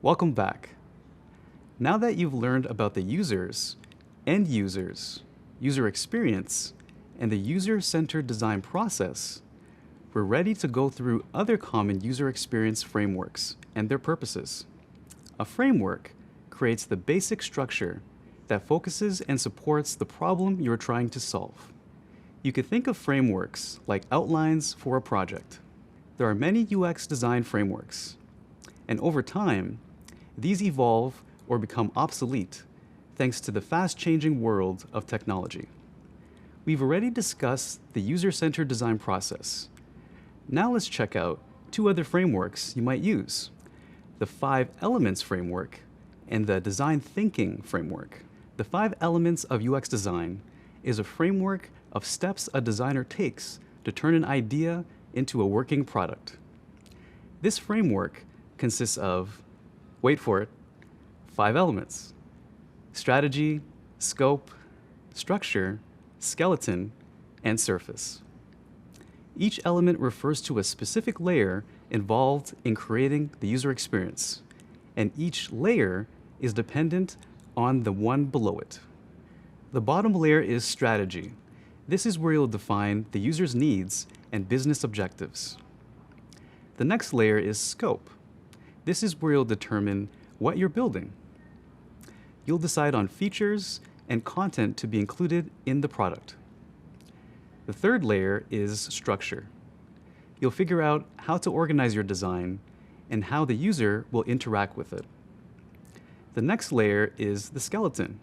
Welcome back. Now that you've learned about the users, end users, user experience, and the user-centered design process, we're ready to go through other common user experience frameworks and their purposes. A framework creates the basic structure that focuses and supports the problem you're trying to solve. You could think of frameworks like outlines for a project. There are many UX design frameworks, and over time, these evolve or become obsolete thanks to the fast-changing world of technology. We've already discussed the user-centered design process. Now let's check out two other frameworks you might use: the 5 Elements framework and the Design Thinking framework. The 5 Elements of UX design is a framework of steps a designer takes to turn an idea into a working product. This framework consists of, wait for it, 5 elements: strategy, scope, structure, skeleton, and surface. Each element refers to a specific layer involved in creating the user experience, and each layer is dependent on the one below it. The bottom layer is strategy. This is where you'll define the user's needs and business objectives. The next layer is scope. This is where you'll determine what you're building. You'll decide on features and content to be included in the product. The third layer is structure. You'll figure out how to organize your design and how the user will interact with it. The next layer is the skeleton,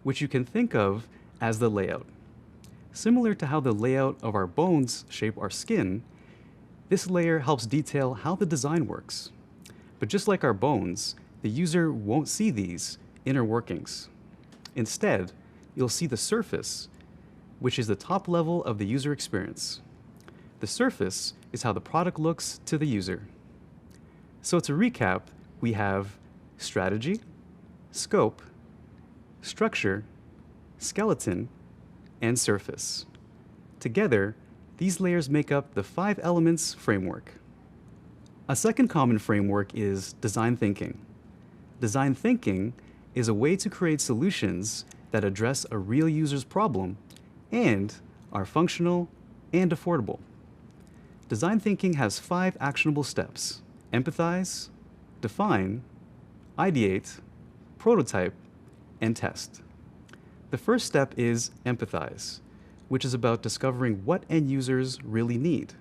which you can think of as the layout. Similar to how the layout of our bones shape our skin, this layer helps detail how the design works. But just like our bones, the user won't see these inner workings. Instead, you'll see the surface, which is the top level of the user experience. The surface is how the product looks to the user. So to recap, we have strategy, scope, structure, skeleton, and surface. Together, these layers make up the 5 Elements framework. A second common framework is design thinking. Design thinking is a way to create solutions that address a real user's problem and are functional and affordable. Design thinking has 5 actionable steps: empathize, define, ideate, prototype, and test. The first step is empathize, which is about discovering what end users really need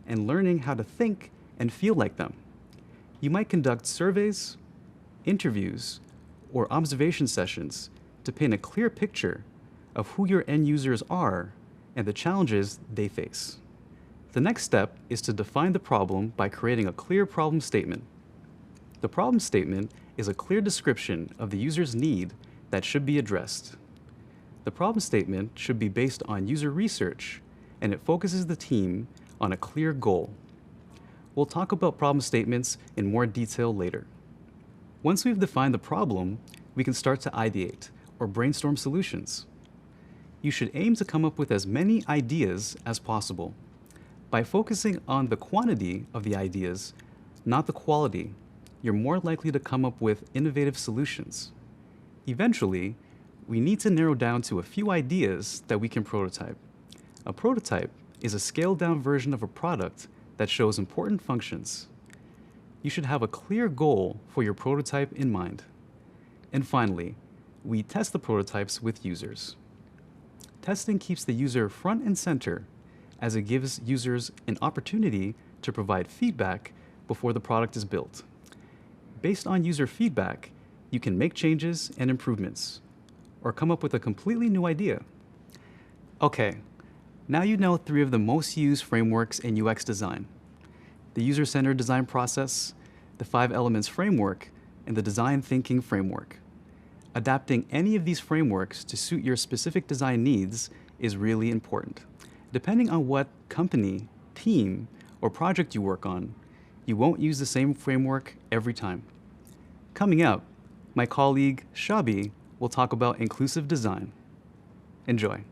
and learning how to think and feel like them. You might conduct surveys, interviews, or observation sessions to paint a clear picture of who your end users are and the challenges they face. The next step is to define the problem by creating a clear problem statement. The problem statement is a clear description of the user's need that should be addressed. The problem statement should be based on user research, and it focuses the team on a clear goal. We'll talk about problem statements in more detail later. Once we've defined the problem, we can start to ideate or brainstorm solutions. You should aim to come up with as many ideas as possible. By focusing on the quantity of the ideas, not the quality, you're more likely to come up with innovative solutions. Eventually, we need to narrow down to a few ideas that we can prototype. A prototype is a scaled-down version of a product that shows important functions. You should have a clear goal for your prototype in mind. And finally, we test the prototypes with users. Testing keeps the user front and center, as it gives users an opportunity to provide feedback before the product is built. Based on user feedback, you can make changes and improvements, or come up with a completely new idea. Okay, now you know 3 of the most used frameworks in UX design: the user-centered design process, the 5 Elements framework, and the design thinking framework. Adapting any of these frameworks to suit your specific design needs is really important. Depending on what company, team, or project you work on, you won't use the same framework every time. Coming up, my colleague Shabi will talk about inclusive design. Enjoy.